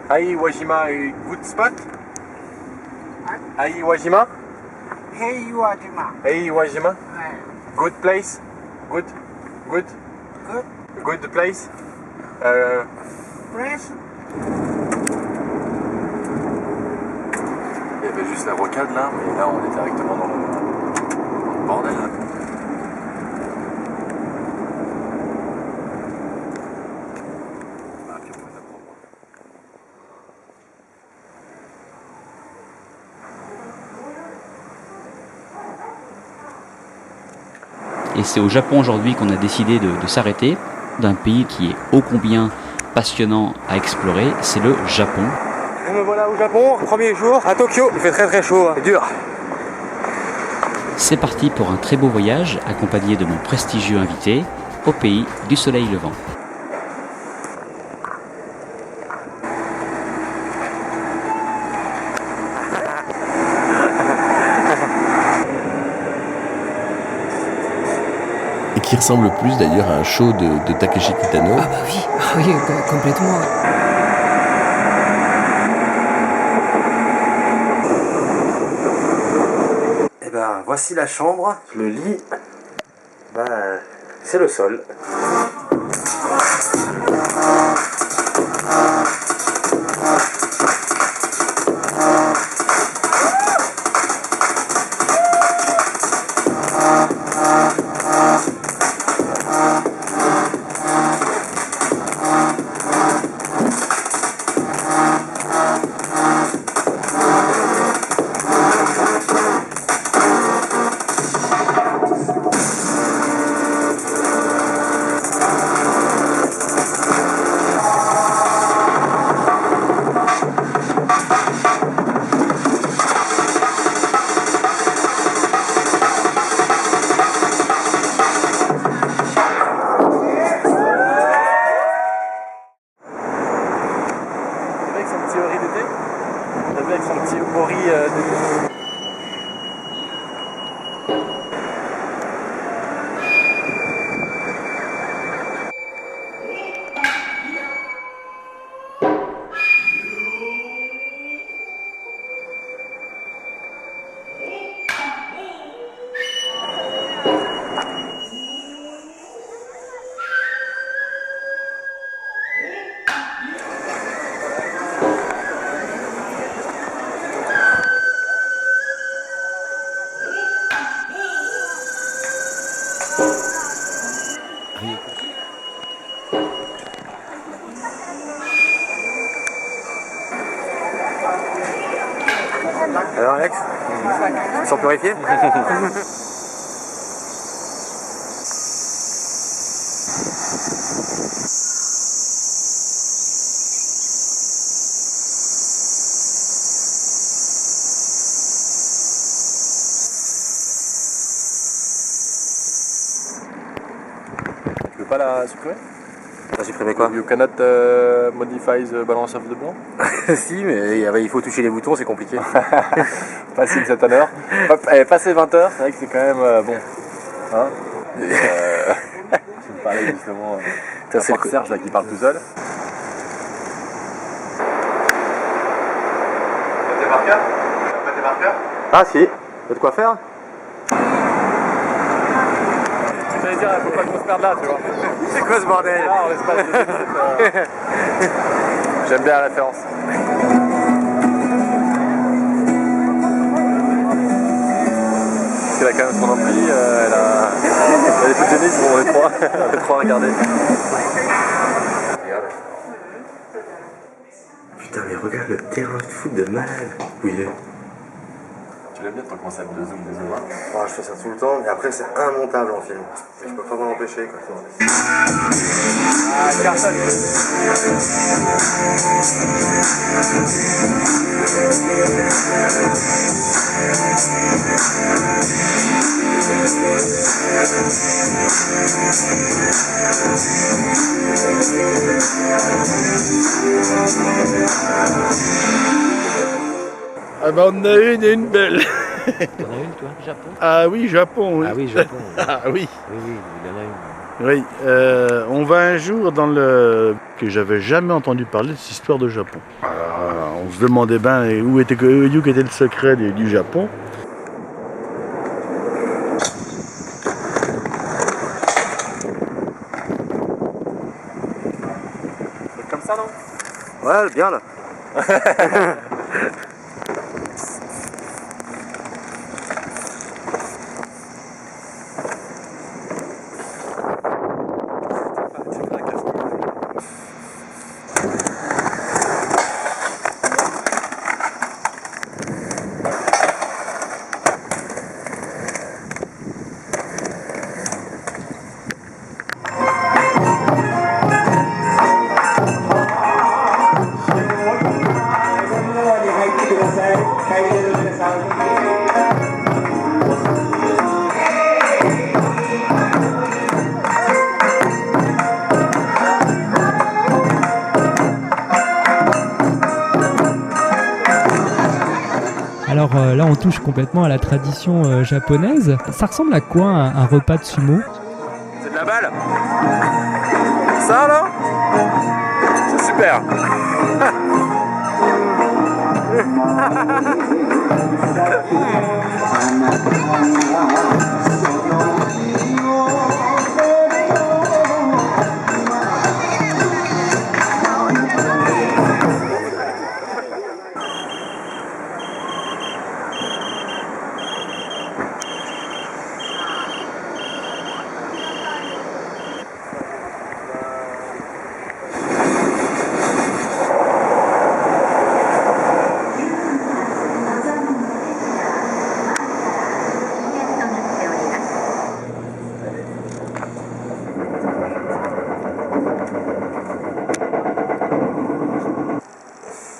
Aiwajima, good spot? Aiwajima? Heiwajima. Aiwajima? Good place? Good? Good? Good Good place? place. Il y avait juste la rocade là, mais là on est directement dans le bordel. Là. Ah, puis on va t'apprendre. Et c'est au Japon aujourd'hui qu'on a décidé de s'arrêter, d'un pays qui est ô combien passionnant à explorer, c'est le Japon. Et me voilà au Japon, premier jour à Tokyo. Il fait très très chaud, c'est dur. C'est parti pour un très beau voyage, accompagné de mon prestigieux invité, au pays du soleil levant. Et qui ressemble plus d'ailleurs à un show de Takeshi Kitano. Ah bah oui, complètement. Et ben voici la chambre, le lit, c'est le sol. Avec son petit ori d'été. On a vu avec son petit ori d'été. Alors Alex, ils sont purifiés? Tu veux pas la supprimer? T'as supprimé quoi? You cannot modify the balance of the bond? Si, mais il faut toucher les boutons, c'est compliqué. Passé une certaine heure. Passé 20h, c'est vrai que c'est quand même bon. Hein? Et, tu me parlais justement Ça, c'est de Serge là, qui parle tout seul. Tes marqueurs? T'as pas tes marqueurs? Ah si, t'as de quoi faire? J'allais dire, faut pas qu'on se perde là, tu vois. C'est quoi ce bordel? Là, en l'espace de 2 minutes, j'aime bien la référence. Elle a quand même son ampli, elle est toute gênée, on est trois, on est trois à regarder. Putain mais regarde le terrain de foot de malade où il est. Tu l'aimes bien ton concept de zoom des zooms, hein? Je fais ça tout le temps, mais après c'est immontable en film. Mais je peux pas m'en empêcher quoi. Ah, Carson. Ah bah on en a une belle. T'en as une toi, Japon? Ah oui, Japon, oui. Ah oui, Japon. Ah oui. Oui, il y en a une. Oui, on va un jour dans le... que j'avais jamais entendu parler de cette histoire de Japon. On se demandait où était le secret du Japon. Comme ça, non? Ouais, bien là. Alors là, on touche complètement à la tradition japonaise. Ça ressemble à quoi un repas de sumo? C'est de la balle. Ça là, c'est super.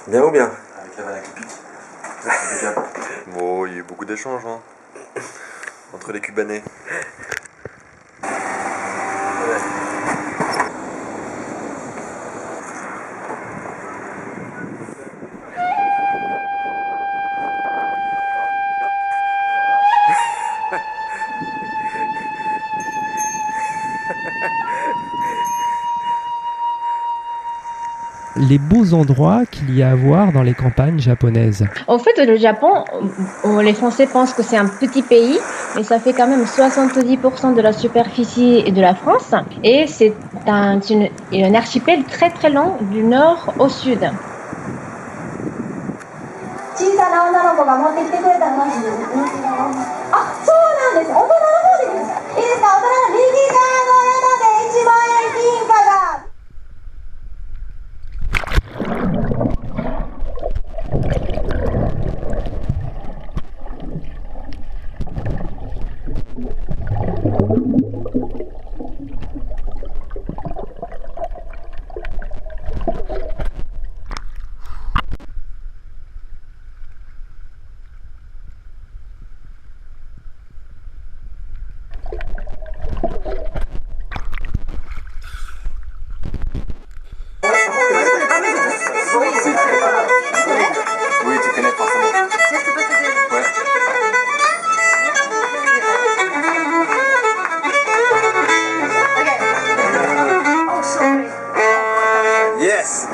Bien ou bien? Avec la balle à pique. Bon, il y a eu beaucoup d'échanges hein, entre les Cubanais. Les beaux endroits qu'il y a à voir dans les campagnes japonaises. En fait, le Japon, les Français pensent que c'est un petit pays, mais ça fait quand même 70% de la superficie de la France. Et c'est un archipel très très long du nord au sud. Oui, tu connais forcément. Ouais. Yes.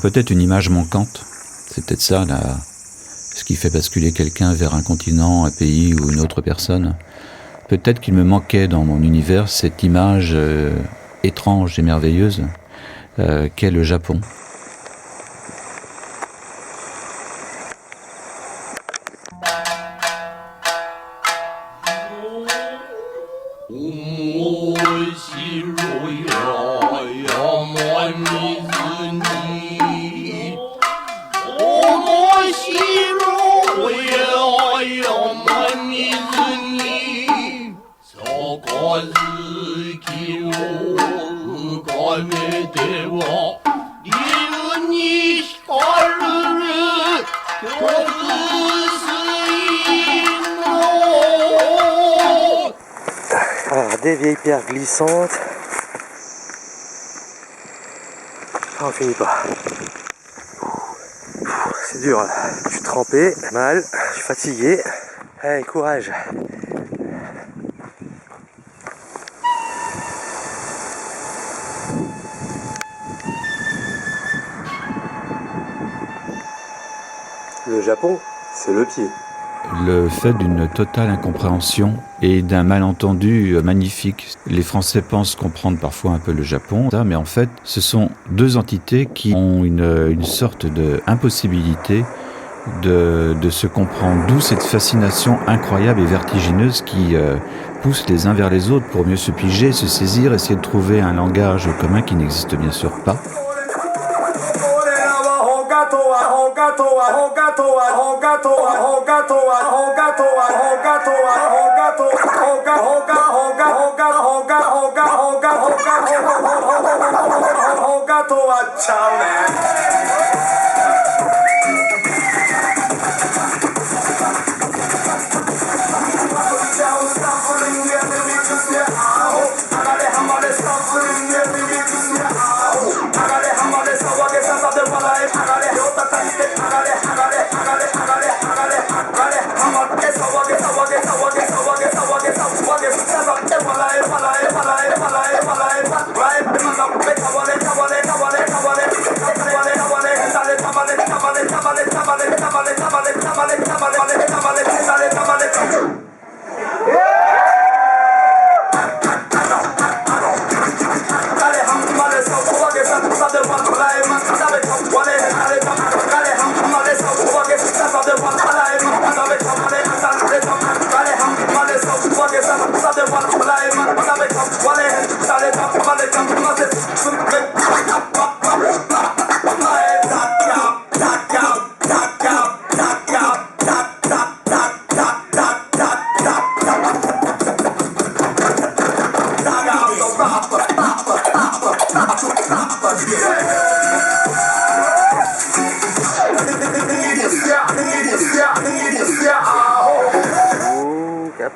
Peut-être une image manquante. C'est peut-être ça, là, ce qui fait basculer quelqu'un vers un continent, un pays ou une autre personne. Peut-être qu'il me manquait dans mon univers cette image étrange et merveilleuse qu'est le Japon. Oi, Alors, des vieilles pierres glissantes. Ah, on finit pas. C'est dur là. Je suis trempé, mal, je suis fatigué. Allez, courage. Le Japon, c'est le pied. Le fait d'une totale incompréhension et d'un malentendu magnifique. Les Français pensent comprendre parfois un peu le Japon, mais en fait, ce sont deux entités qui ont une sorte d'impossibilité de se comprendre. D'où cette fascination incroyable et vertigineuse qui pousse les uns vers les autres pour mieux se piger, se saisir, essayer de trouver un langage commun qui n'existe bien sûr pas.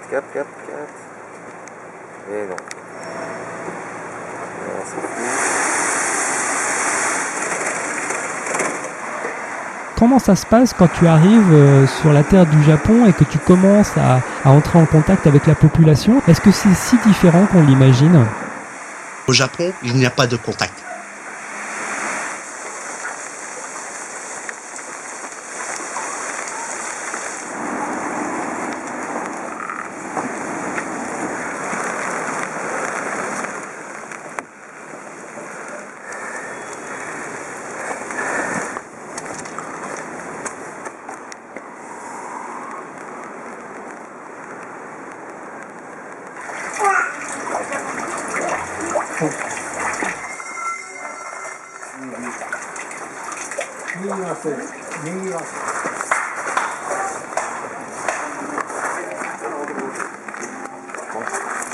Cap. Et non. Non, c'est fou. Comment ça se passe quand tu arrives sur la terre du Japon et que tu commences à entrer en contact avec la population? Est-ce que c'est si différent qu'on l'imagine? Au Japon, il n'y a pas de contact.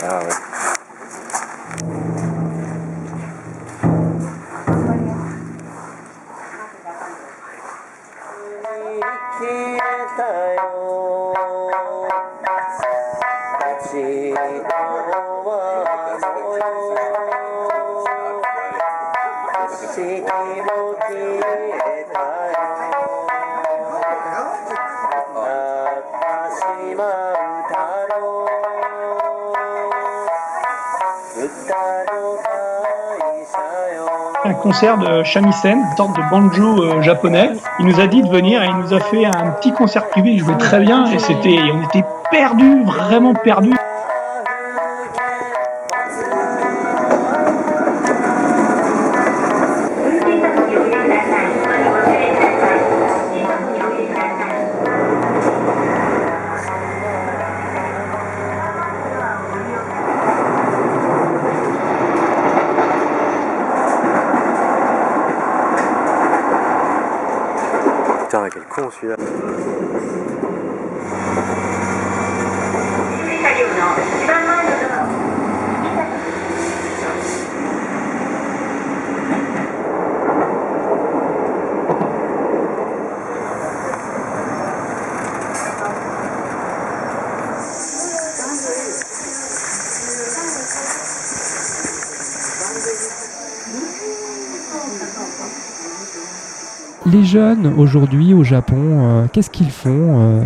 Ah ouais. Un concert de shamisen, une sorte de banjo japonais. Il nous a dit de venir et il nous a fait un petit concert privé. Il jouait très bien et on était perdus, vraiment perdus. Putain, quel con celui-là. Les jeunes aujourd'hui au Japon, qu'est-ce qu'ils font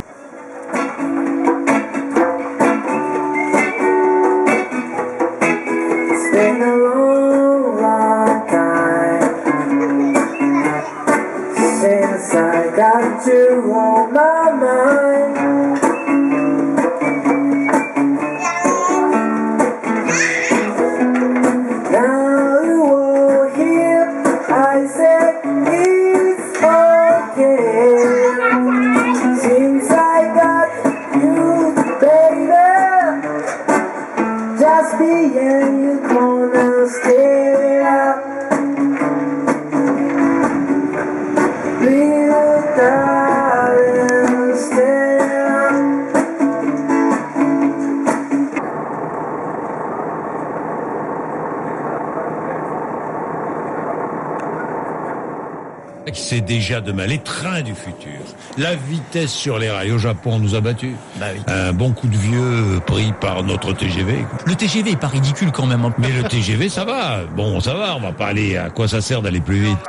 C'est déjà demain, les trains du futur. La vitesse sur les rails au Japon, on nous a battus. Bah oui. Un bon coup de vieux pris par notre TGV. Le TGV est pas ridicule quand même. Mais le TGV, ça va. Bon, ça va, on va pas aller... À quoi ça sert d'aller plus vite?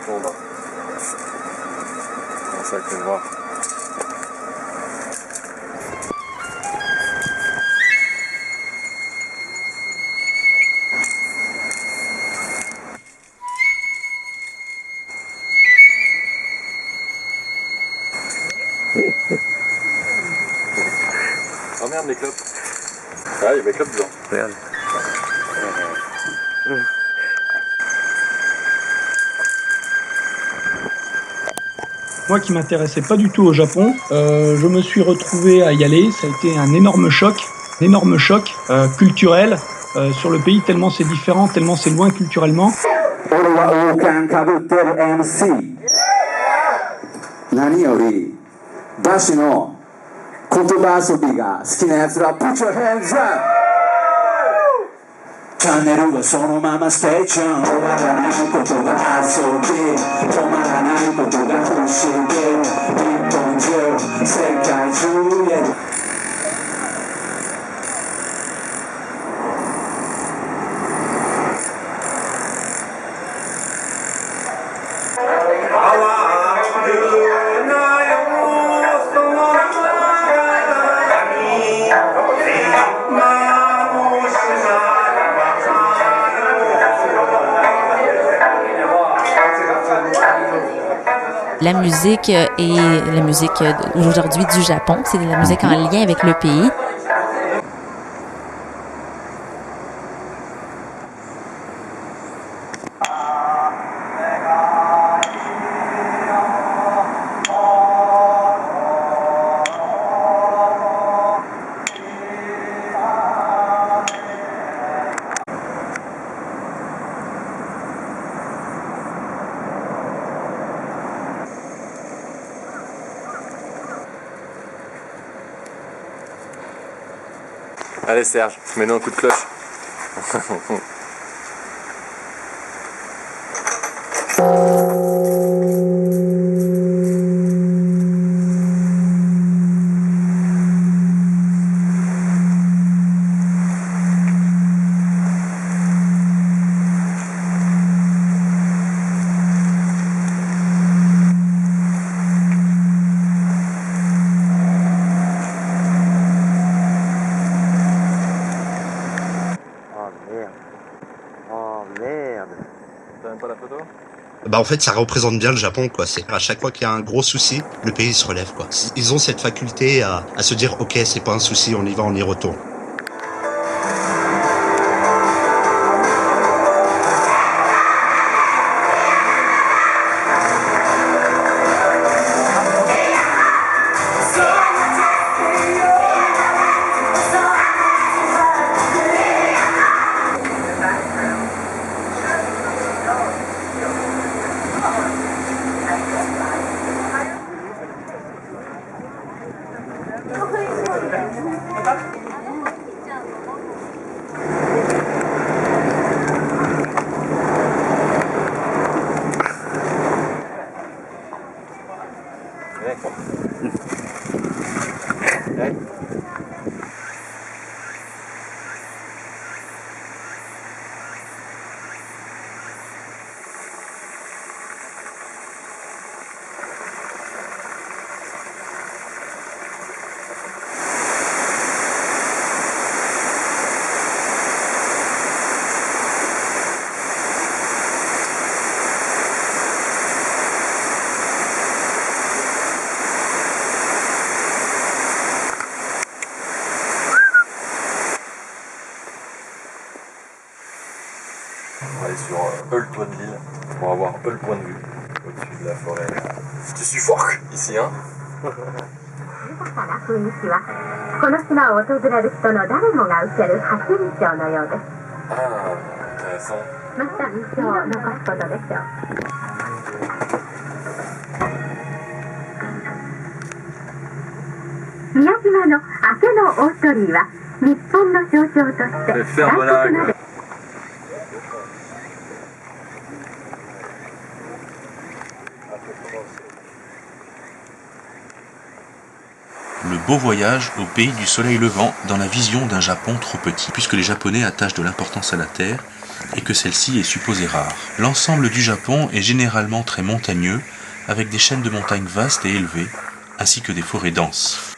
Bon bah. C'est ça que je vais voir. Oh merde, mes clopes. Ah, il y a mes clopes dedans. Regarde. Moi qui m'intéressais pas du tout au Japon, je me suis retrouvé à y aller. Ça a été un énorme choc culturel sur le pays, tellement c'est différent, tellement c'est loin culturellement. La musique est la musique aujourd'hui du Japon. C'est de la musique en lien avec le pays. Allez Serge, mets-nous un coup de cloche. Bah en fait ça représente bien le Japon quoi. C'est à chaque fois qu'il y a un gros souci, le pays se relève quoi. Ils ont cette faculté à se dire ok c'est pas un souci, on y va, on y retourne. On va aller sur Hull Toit de l'île pour avoir Hull point de vue au-dessus de la forêt. Tu suffoques ici, hein. Ah, intéressant. 宮島の明けの大鳥居は日本の象徴として大切な Le beau voyage au pays du soleil levant dans la vision d'un Japon trop petit, puisque les Japonais attachent de l'importance à la terre et que celle-ci est supposée rare. L'ensemble du Japon est généralement très montagneux, avec des chaînes de montagnes vastes et élevées, ainsi que des forêts denses.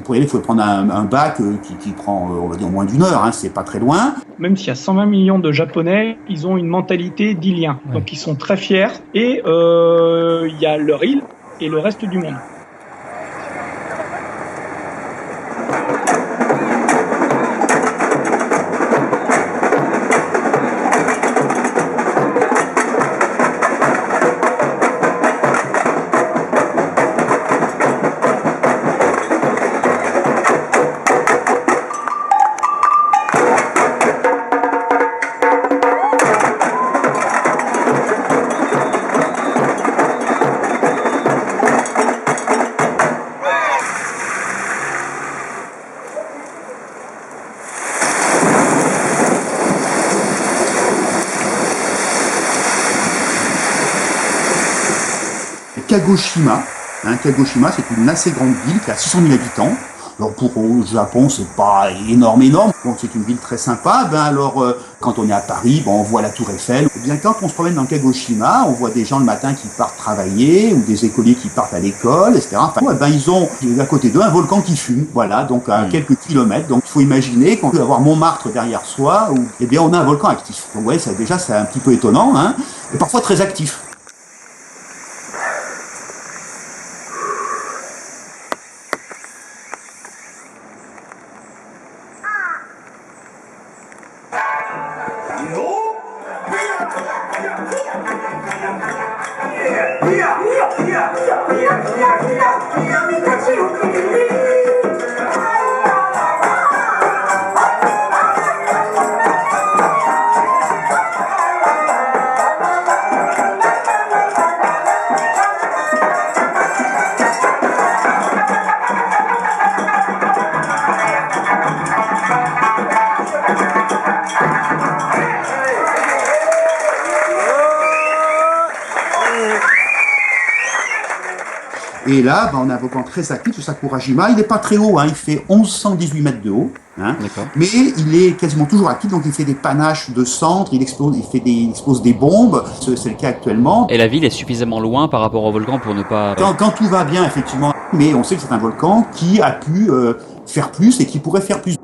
Pour y aller, il faut prendre un bac qui prend, on va dire, moins d'1 heure, hein, c'est pas très loin. Même s'il y a 120 millions de Japonais, ils ont une mentalité d'Iliens. Ouais. Donc ils sont très fiers. Et il y a leur île et le reste du monde. Kagoshima. Kagoshima, c'est une assez grande ville qui a 600 000 habitants. Alors pour au Japon, c'est pas énorme. Bon, c'est une ville très sympa. Quand on est à Paris, on voit la Tour Eiffel. Et bien, quand on se promène dans Kagoshima, on voit des gens le matin qui partent travailler ou des écoliers qui partent à l'école, etc. Enfin, ils ont à côté d'eux un volcan qui fume. Voilà, donc à quelques kilomètres. Donc il faut imaginer qu'on peut avoir Montmartre derrière soi, où on a un volcan actif. Donc ouais, c'est un petit peu étonnant, hein, et parfois très actif. Et là, on a un volcan très actif, le Sakurajima. Il n'est pas très haut, hein, il fait 1118 mètres de haut. Hein, mais il est quasiment toujours actif, donc il fait des panaches de cendres, il expose des bombes, c'est le cas actuellement. Et la ville est suffisamment loin par rapport au volcan pour ne pas... Quand tout va bien, effectivement, mais on sait que c'est un volcan qui a pu faire plus et qui pourrait faire plus.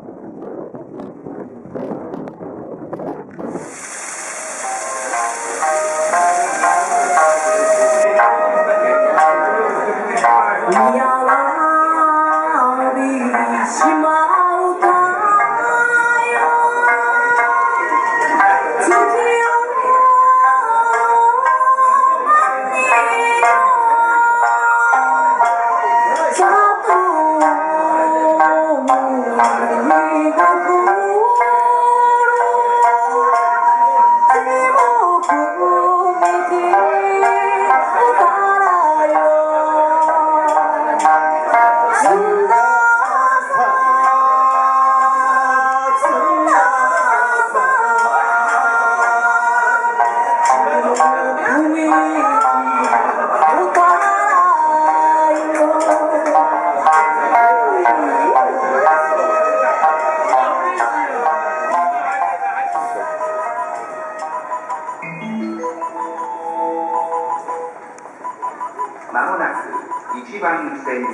番線に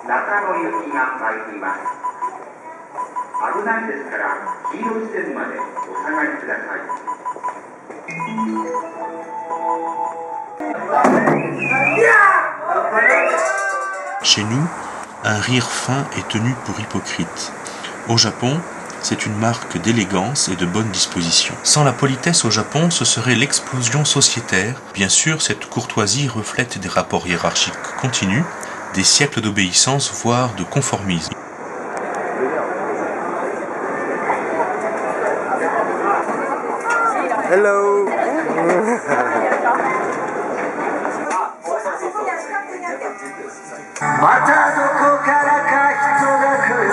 中野行きが参ります。危ないですから黄色い線までお下がりください。Chez nous, un rire fin est tenu pour hypocrite. Au Japon, c'est une marque d'élégance et de bonne disposition. Sans la politesse au Japon, ce serait l'explosion sociétaire. Bien sûr, cette courtoisie reflète des rapports hiérarchiques continus, des siècles d'obéissance, voire de conformisme. Hello. またどこからか人が来る。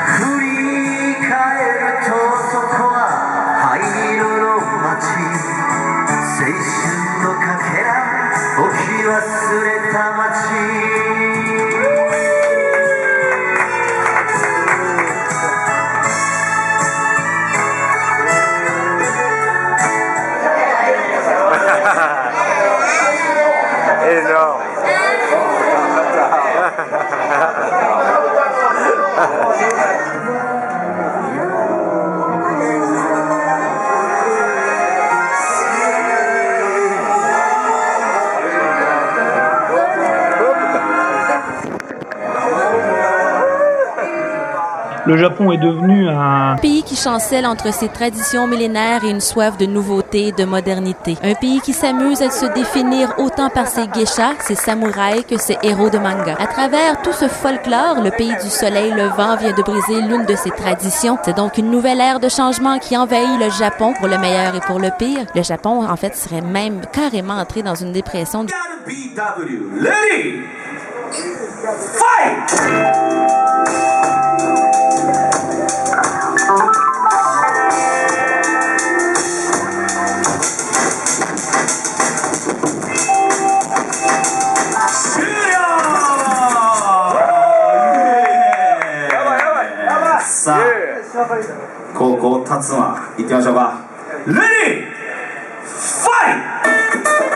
振り返るとそこは灰色の街。青春のかけら置き忘れた街。Énorme. Le Japon est devenu un pays qui chancelle entre ses traditions millénaires et une soif de nouveauté et de modernité. Un pays qui s'amuse à se définir autant par ses geishas, ses samouraïs, que ses héros de manga. À travers tout ce folklore, le pays du soleil levant vient de briser l'une de ses traditions. C'est donc une nouvelle ère de changement qui envahit le Japon, pour le meilleur et pour le pire. Le Japon, en fait, serait même carrément entré dans une dépression. Ready? Fight! さあ、高校立つわ。行ってみましょうか。レディー、ファイト。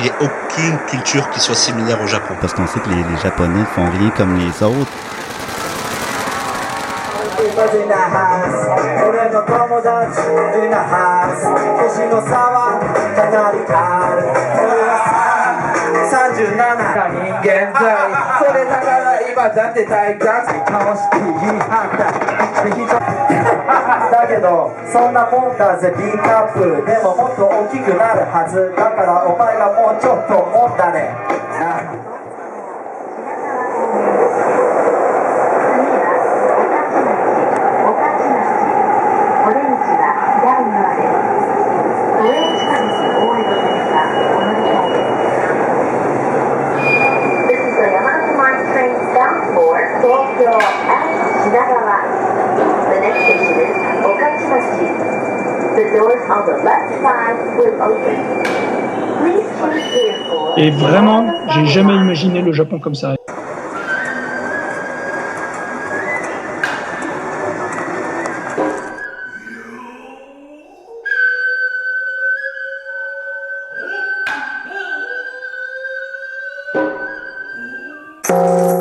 Il n'y a aucune culture qui soit similaire au Japon. Parce qu'on sait que les Japonais font rien comme les autres. Et vraiment, j'ai jamais imaginé le Japon comme ça. Thank you.